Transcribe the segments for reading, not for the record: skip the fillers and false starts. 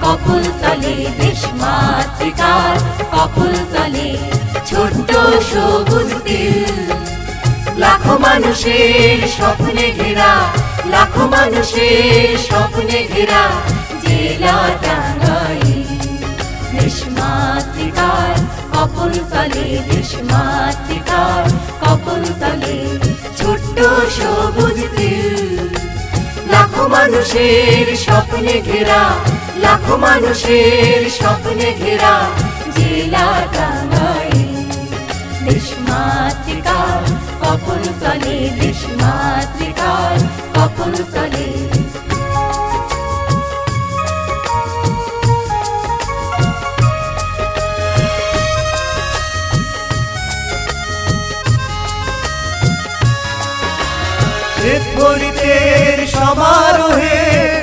Couple তলে দেশ মাতৃকার couple তলে ছোট্ট সবুজ তিল, লাখো মানুষের স্বপ্নে ঘেরা, লাখো মানুষের স্বপ্নে ঘেরা জেলা টাঙ্গাইল। দেশ মাতৃকার কপল তলে দেশ মাতৃকার কপল তলে ছোট্ট সবুজ তিল, লাখো মানুষের স্বপ্নে ঘেরা, লাখো মানুষের স্বপ্নে ঘেরা জেলা টাঙ্গাইল। দেশ মাতৃকার কপল তলে দেশ মাতৃকার কপল তলে। শ্বেতবরিতের সমারোহে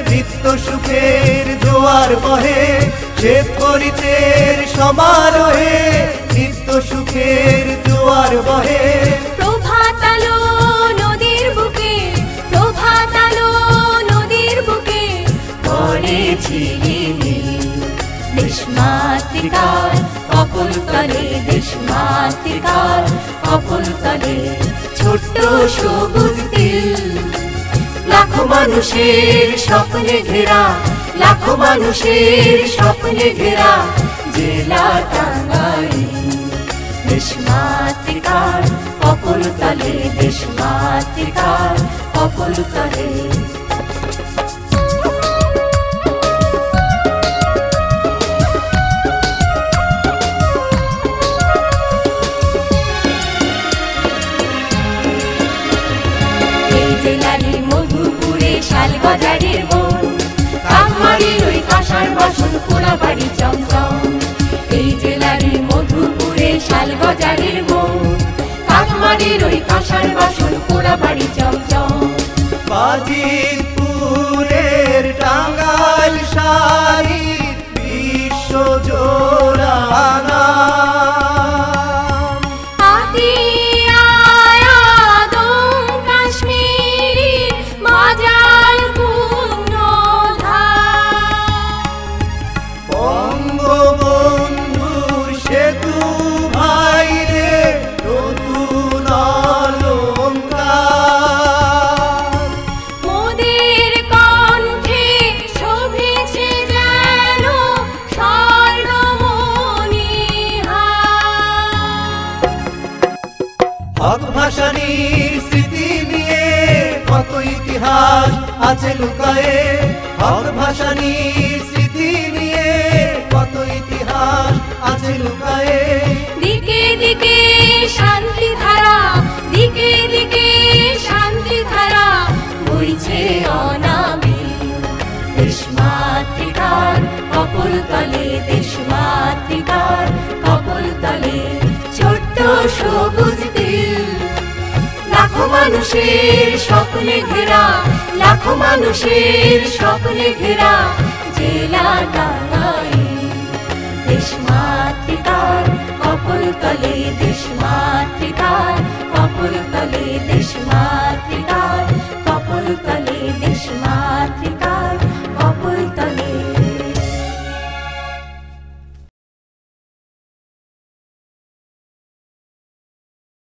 নিত্য সুখের জোয়ার বহে, শ্বেতবরিতের সমারোহে নিত্য সুখের জোয়ার বহে। প্রভাত আলো নদীর বুকে, প্রভাত আলো নদীর বুকে পড়ে ঝিলিমিল। দেশ মাতৃকার কপল তলে দেশ মাতৃকার কপল তলে ছোট্ট সবুজ তিল, লাখো মানুষের স্বপ্নে ঘেরা, লাখো মানুষের স্বপ্নে ঘেরা জেলা টাঙ্গাইল। দেশ মাতৃকার কপল তলে দেশ মাতৃকার কপল তলে। মধুপুরে শালগজারের বন, কাকমারির ওই কাঁসার বাসন পোড়া বাড়ি চমচম। এই জেলারই মধুপুরে শালগজারের বন, কাকমারির ওই কাঁসার বাসন পোড়া বাড়ি চমচম। বাজিতপুরের টাঙ্গাইল শাড়ি বিশ্বজোড়া ভাষানীর স্মৃতি নিয়ে কত ইতিহাস আছে লুকায়ে, হক ভাষানীর স্মৃতি নিয়ে কত ইতিহাস আছে লুকায়ে। দিকে দিকে শান্তি ধারা, দিকে দিকে শান্তি ধারা বইছে অনাবিল। দেশ মাতৃকার কপল তলে দেশ মাতৃকার কপল তলে ছোট্ট সবুজ তিল, লাখো মানুষের স্বপ্নে ঘেরা, লাখো মানুষের স্বপ্নে ঘেরা জেলা টাঙ্গাইল। দেশ মাতৃকার কপল তলে দেশ মাতৃকার কপল তলে দেশ মাতৃকার কপল তলে দেশ মাতৃকার।